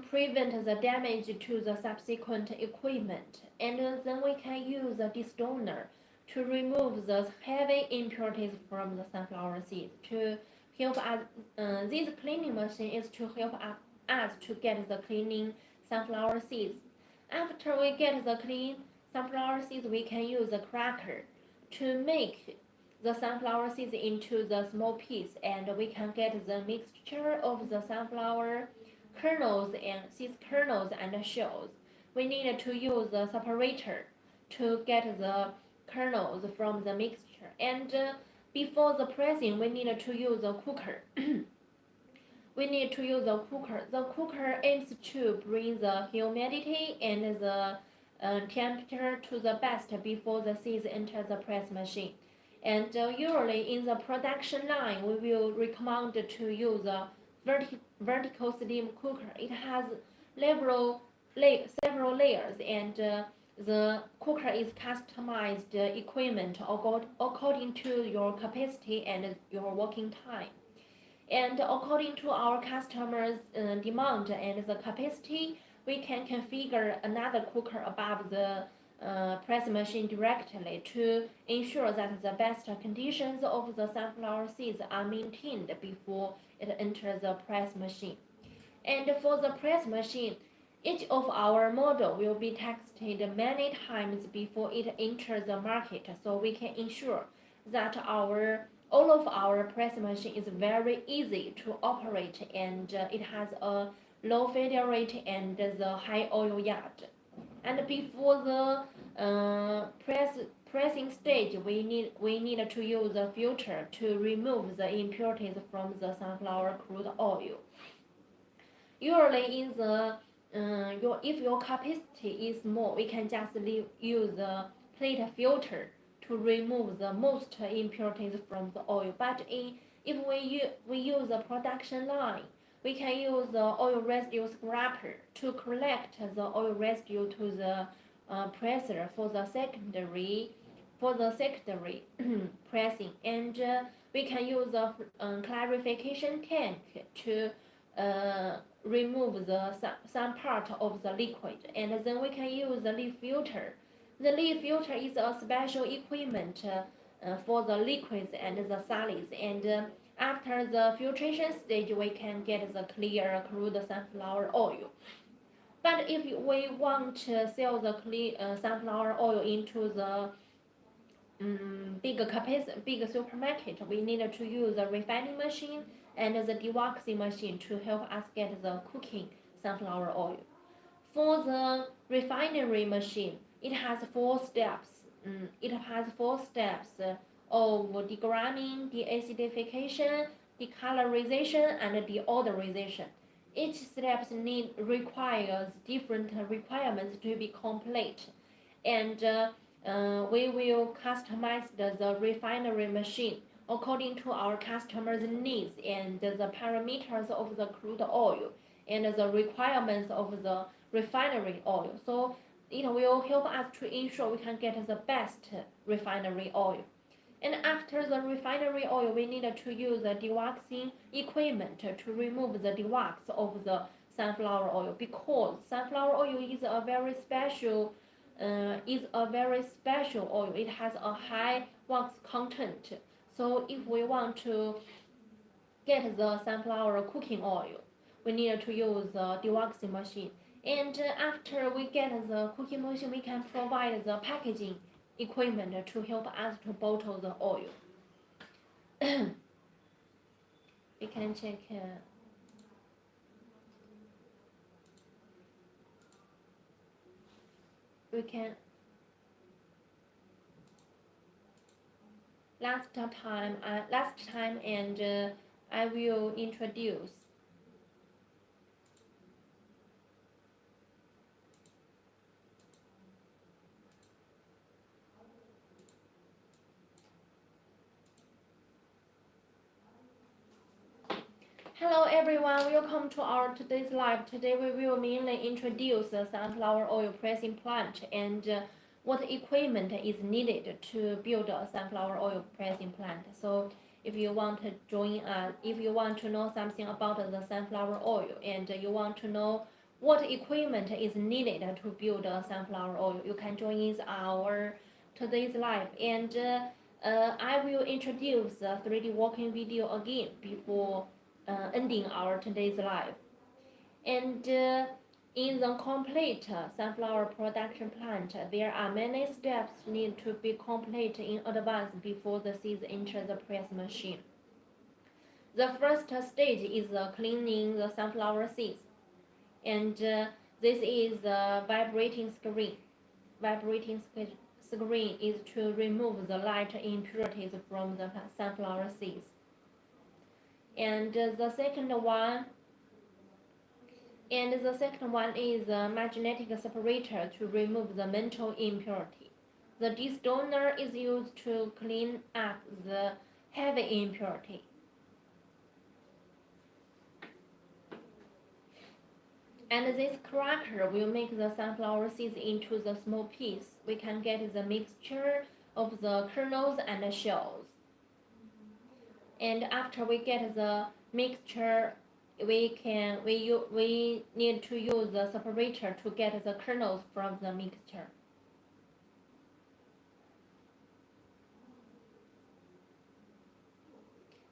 prevent the damage to the subsequent equipment. And then we can use a destoner to remove the heavy impurities from the sunflower seeds. To help us, this cleaning machine is to help us to get the cleaning sunflower seeds. After we get the clean sunflower seeds, we can use a cracker to make the sunflower seeds into the small piece, and we can get the mixture of the sunflower kernels and seed kernels and shells. We need to use a separator to get the kernels from the mixture, and before the pressing, we need to use a cooker. The cooker aims to bring the humidity and the temperature to the best before the seeds enter the press machine. And usually in the production line, we will recommend to use a vertical steam cooker. It has several layers, and the cooker is customized equipment according to your capacity and your working time. And according to our customers' demand and the capacity, we can configure another cooker above the press machine directly to ensure that the best conditions of the sunflower seeds are maintained before it enters the press machine. And for the press machine, each of our model will be tested many times before it enters the market, so we can ensure that all of our press machine is very easy to operate, and it has a low failure rate and the high oil yield. And before the pressing stage, we need to use a filter to remove the impurities from the sunflower crude oil. Usually, if your capacity is small, we can just use a plate filter to remove the most impurities from the oil. But if we use a production line, we can use the oil residue scraper to collect the oil residue to the presser for the secondary pressing, and we can use a clarification tank to remove some part of the liquid, and then we can use the leaf filter. The leaf filter is a special equipment for the liquids and the solids, and after the filtration stage we can get the clear crude sunflower oil. But if we want to sell the clean sunflower oil into the big supermarket, we need to use a refining machine and the dewaxing machine to help us get the cooking sunflower oil. For the refinery machine, it has 4 steps. Of degramming, deacidification, decolorization, and deodorization. Each step requires different requirements to be complete, and we will customize the refinery machine according to our customers' needs and the parameters of the crude oil and the requirements of the refinery oil. So it will help us to ensure we can get the best refinery oil. And after the refinery oil, we need to use the dewaxing equipment to remove the dewax of the sunflower oil, because sunflower oil is a very special oil. It has a high wax content. So if we want to get the sunflower cooking oil, we need to use the dewaxing machine. And after we get the cooking machine, we can provide the packaging equipment to help us to bottle the oil. We can check. We can. Last time, and I will introduce. Hello everyone, welcome to our today's live. Today we will mainly introduce the sunflower oil pressing plant and what equipment is needed to build a sunflower oil pressing plant. So if you want to join us, if you want to know something about the sunflower oil and you want to know what equipment is needed to build a sunflower oil, you can join our today's live. And I will introduce the 3D walking video again before ending our today's live. And in the complete sunflower production plant, there are many steps need to be complete in advance before the seeds enter the press machine. The first stage is cleaning the sunflower seeds, and this is the vibrating screen. Vibrating screen is to remove the light impurities from the sunflower seeds. And the second one is a magnetic separator to remove the metal impurity. The destoner is used to clean up the heavy impurity. And this cracker will make the sunflower seeds into the small piece. We can get the mixture of the kernels and the shells. And after we get the mixture, we need to use the separator to get the kernels from the mixture.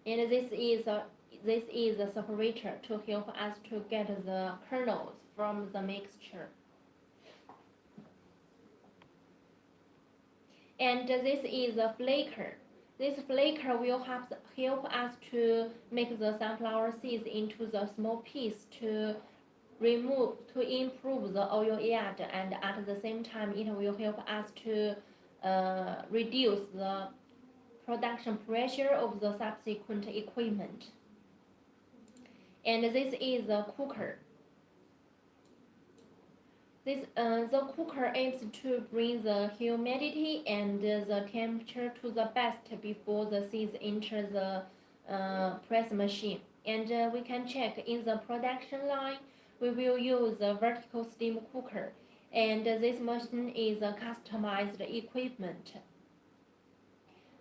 And this is a separator to help us to get the kernels from the mixture. And this is a flaker. This flaker will help us to make the sunflower seeds into the small piece to improve the oil yield, and at the same time it will help us to reduce the production pressure of the subsequent equipment. And this is the cooker. The cooker aims to bring the humidity and the temperature to the best before the seeds enter the press machine. And we can check in the production line, we will use a vertical steam cooker. And this machine is a customized equipment.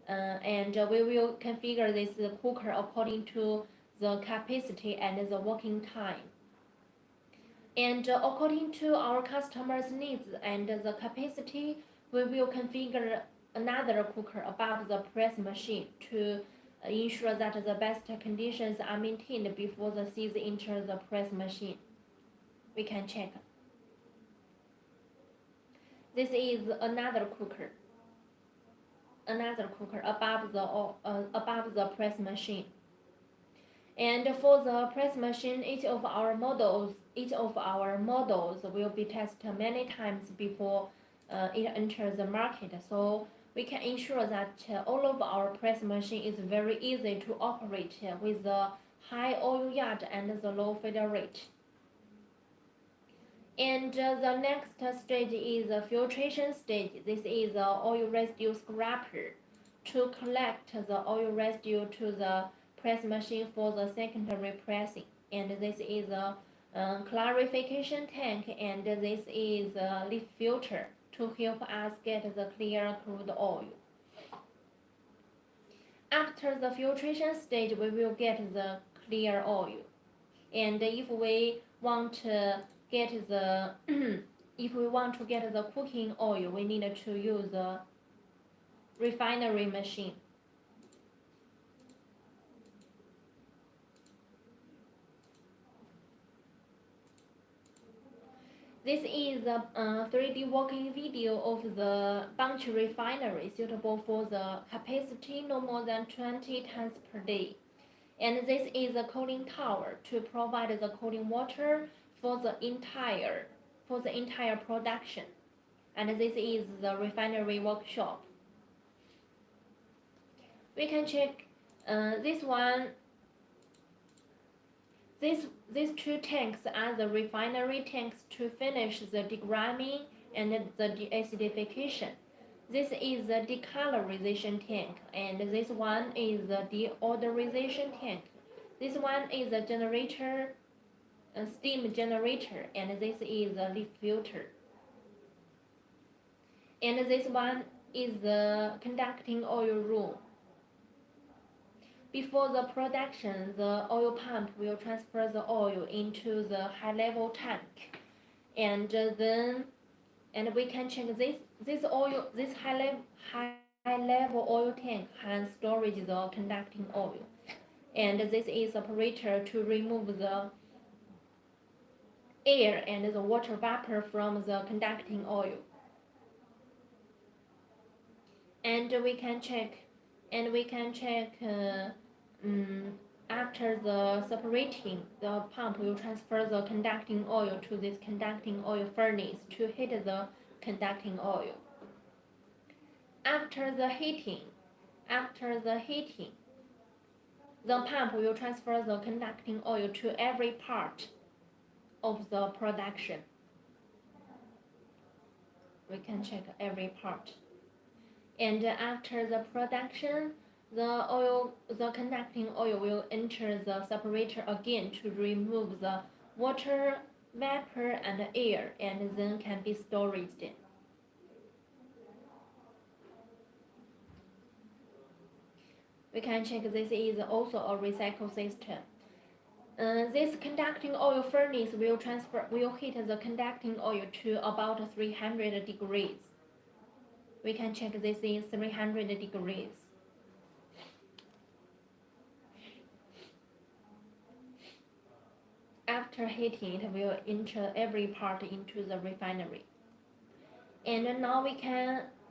And we will configure this cooker according to the capacity and the working time. And according to our customers' needs and the capacity, we will configure another cooker above the press machine to ensure that the best conditions are maintained before the seeds enter the press machine. We can check. This is another cooker above the press machine. And for the press machine, each of our models will be tested many times before it enters the market. So we can ensure that all of our press machine is very easy to operate with the high oil yield and the low failure rate. And the next stage is the filtration stage. This is the oil residue scraper to collect the oil residue to the press machine for the secondary pressing. And this is a clarification tank, and this is a leaf filter to help us get the clear crude oil. After the filtration stage, we will get the clear oil. And if we want to get the cooking oil, we need to use the refinery machine. This is a 3D working video of the Bunch refinery suitable for the capacity no more than 20 tons per day. And this is a cooling tower to provide the cooling water for the entire production. And this is the refinery workshop. We can check this one. These two tanks are the refinery tanks to finish the degrimming and the deacidification. This is the decolorization tank, and this one is the deodorization tank. This one is a generator, a steam generator, and this is a leaf filter. And this one is the conducting oil room. Before the production, the oil pump will transfer the oil into the high-level tank, and we can check this high-level oil tank has storage the conducting oil, and this is separator to remove the air and the water vapor from the conducting oil. And we can check. After the separating, the pump will transfer the conducting oil to this conducting oil furnace to heat the conducting oil. After the heating, the pump will transfer the conducting oil to every part of the production. We can check every part. And after the production, the conducting oil will enter the separator again to remove the water, vapor, and air, and then can be stored. We can check this is also a recycle system. This conducting oil furnace will heat the conducting oil to about 300 degrees. We can check this is 300 degrees. After heating, it will enter every part into the refinery. And now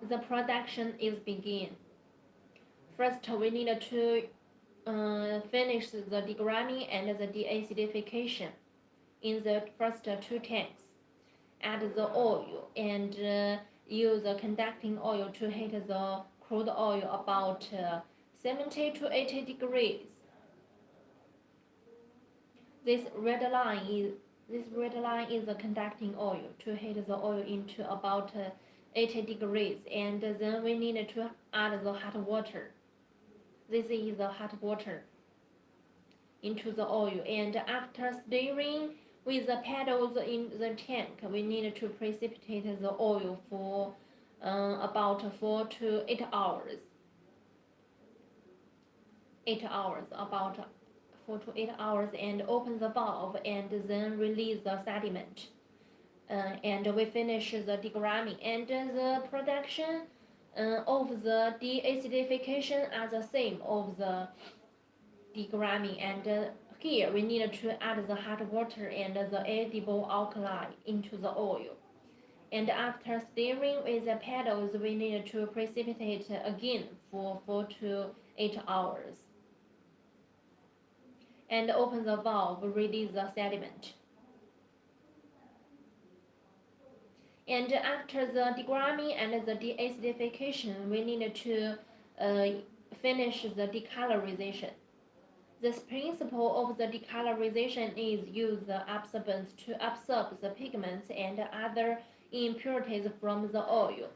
the production is begin. First, we need to finish the degrimming and the deacidification in the first two tanks. Add the oil and use the conducting oil to heat the crude oil about 70 to 80 degrees. This red line is the conducting oil to heat the oil into about 80 degrees, and then we need to add the hot water. This is the hot water into the oil, and after stirring with the paddles in the tank, we need to precipitate the oil for about 4 to 8 hours. 8 hours, about 4 to 8 hours and open the valve and then release the sediment. And we finish the degramming, and the production of the deacidification are the same of the degramming, and here we need to add the hot water and the edible alkali into the oil. And after stirring with the paddles, we need to precipitate again for 4 to 8 hours. And open the valve, release the sediment. And after the degramming and the deacidification, we need to finish the decolorization. This principle of the decolorization is use the absorbents to absorb the pigments and other impurities from the oil.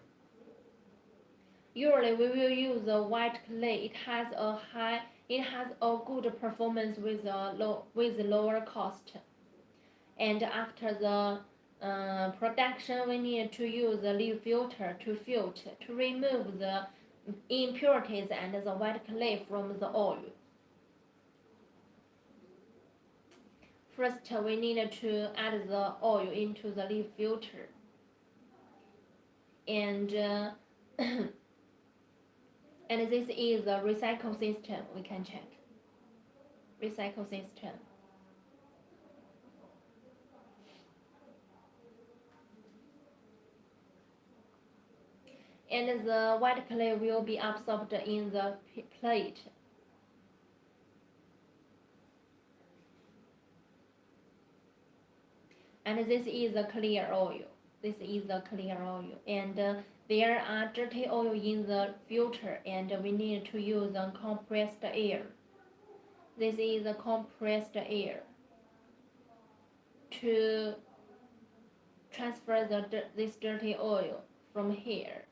Usually we will use the white clay. It has a good performance with lower cost. And after the production, we need to use the leaf filter to remove the impurities and the white clay from the oil. First, we need to add the oil into the leaf filter, and and this is a recycle system. We can check recycle system. And the white clay will be absorbed in the plate. And this is a clear oil. This is a clear oil. And there are dirty oil in the filter, and we need to use a compressed air. This is a compressed air to transfer this dirty oil from here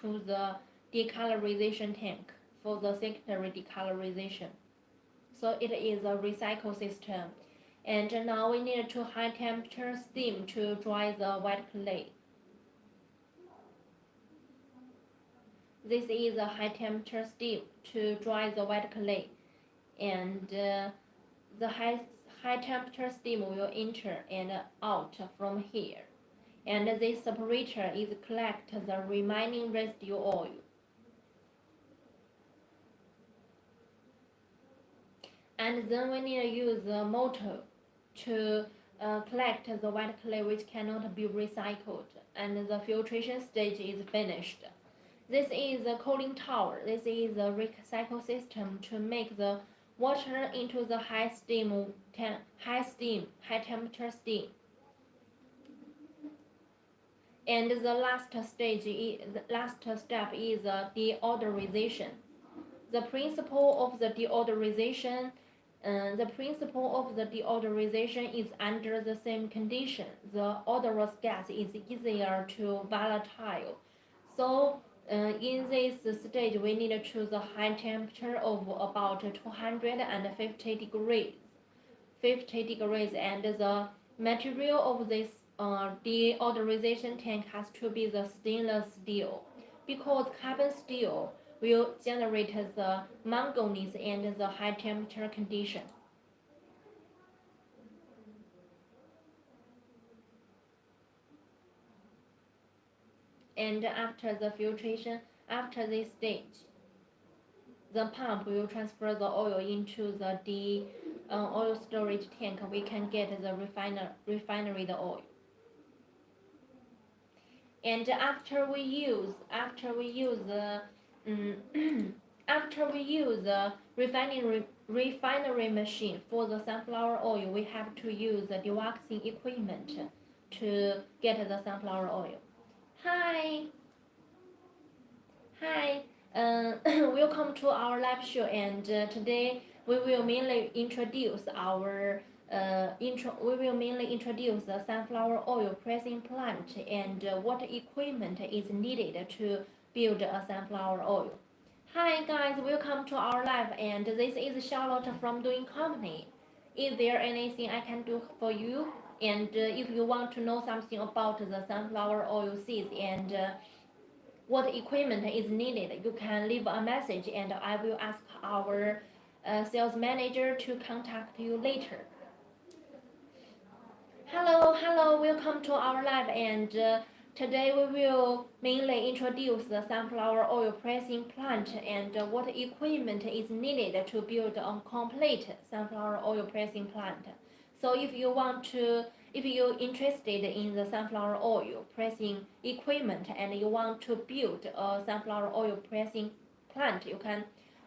to the decolorization tank for the secondary decolorization. So it is a recycle system. And now we need to high temperature steam to dry the white clay. This is a high temperature steam to dry the white clay, and the high temperature steam will enter and out from here, and this separator is collect the remaining residue oil. And then we need to use the motor to collect the white clay which cannot be recycled, and the filtration stage is finished. This is a cooling tower. This is a recycle system to make the water into the high temperature steam. And the last step is deodorization. The principle of the deodorization is under the same condition. The odorous gas is easier to volatile. So in this stage, we need to choose a high temperature of about 250 degrees. And the material of this deodorization tank has to be the stainless steel, because carbon steel will generate the manganese and the high temperature condition. And after the filtration, after this stage, the pump will transfer the oil into the oil storage tank. We can get the refinery oil. And after we use the refinery machine for the sunflower oil, we have to use the dewaxing equipment to get the sunflower oil. Hi, welcome to our live show, and today we will mainly introduce the sunflower oil pressing plant and what equipment is needed to build a sunflower oil. Hi guys, welcome to our live, and this is Charlotte from Doing Company. Is there anything I can do for you? And if you want to know something about the sunflower oil seeds and what equipment is needed, you can leave a message and I will ask our sales manager to contact you later. Hello, welcome to our lab, and today we will mainly introduce the sunflower oil pressing plant and what equipment is needed to build a complete sunflower oil pressing plant. So if you're interested in the sunflower oil pressing equipment and you want to build a sunflower oil pressing plant, you can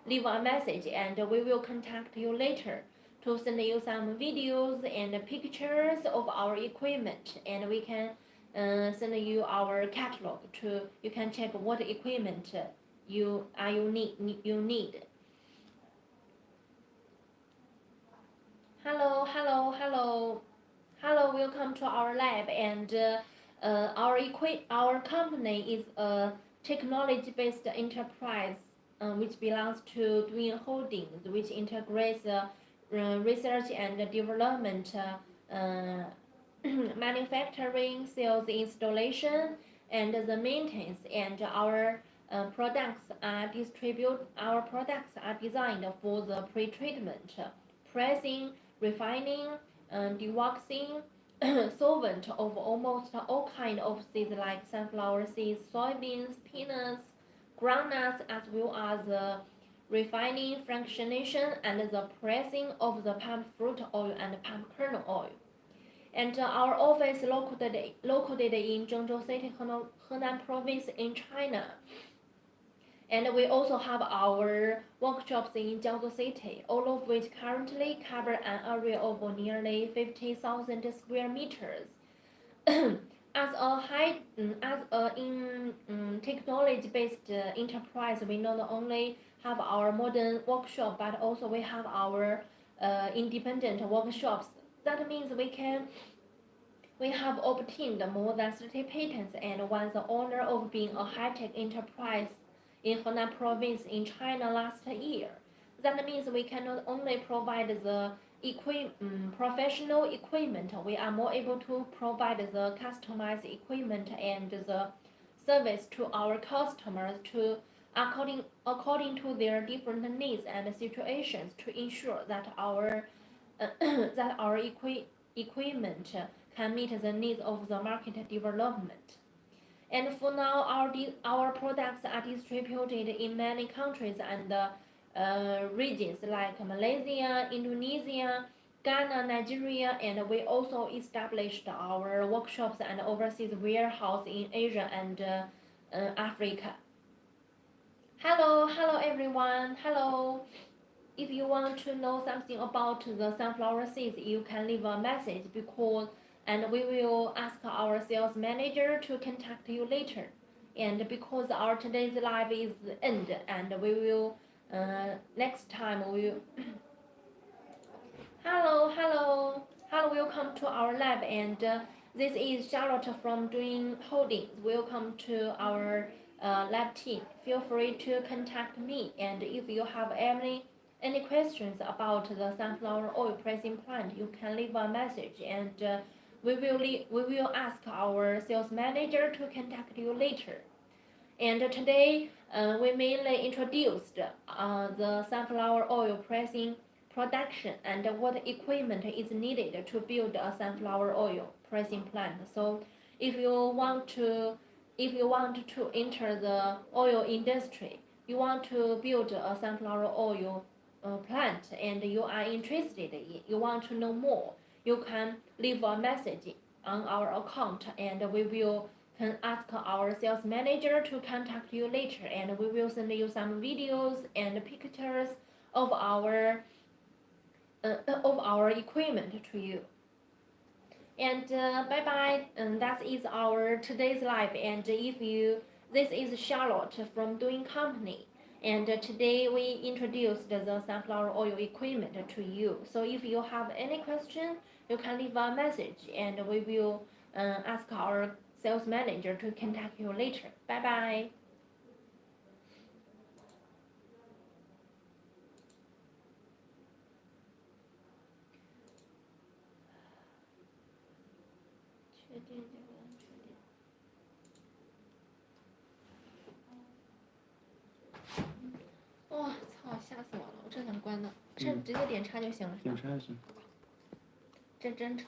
leave a message and we will contact you later to send you some videos and pictures of our equipment, and we can send you our catalog to you can check what equipment you need. Hello, welcome to our lab, and our company is a technology-based enterprise which belongs to Twin Holdings, which integrates research and development, manufacturing, sales, installation, and the maintenance. And our products are designed for the pre-treatment, pressing, refining, dewaxing, solvent of almost all kinds of seeds like sunflower seeds, soybeans, peanuts, groundnuts, as well as the refining, fractionation, and the pressing of the palm fruit oil and palm kernel oil. And our office located in Zhengzhou City, Henan Province in China. And we also have our workshops in Jiangsu City, all of which currently cover an area of nearly 50,000 square meters. As a technology-based enterprise, we not only have our modern workshop, but also we have our independent workshops. That means we have obtained more than 30 patents and won the honor of being a high-tech enterprise in Henan Province in China last year. That means we can not only provide the professional equipment, we are more able to provide the customized equipment and the service to our customers according to their different needs and situations to ensure that our equipment can meet the needs of the market development. And for now, our products are distributed in many countries and regions like Malaysia, Indonesia, Ghana, Nigeria, and we also established our workshops and overseas warehouse in Asia and Africa. Hello everyone. Hello. If you want to know something about the sunflower seeds, you can leave a message and we will ask our sales manager to contact you later. And because our today's live is end, and we will next time we will hello, welcome to our lab, and this is Charlotte from Twin Holdings. Welcome to our lab team. Feel free to contact me, and if you have any questions about the sunflower oil pressing plant, you can leave a message, and we will ask our sales manager to contact you later. And today we mainly introduced the sunflower oil pressing production and what equipment is needed to build a sunflower oil pressing plant. So if you want to enter the oil industry, you want to build a sunflower oil plant, and you are interested you want to know more, you can leave a message on our account, and we can ask our sales manager to contact you later, and we will send you some videos and pictures of our equipment to you. And bye bye. And that is our today's live. And this is Charlotte from Doing Company. And today we introduced the sunflower oil equipment to you. So if you have any question, you can leave a message, and we will ask our sales manager to contact you later. Bye bye.哇操！吓死我了！我这两关呢，直接点插就行了。点插就行。这真丑。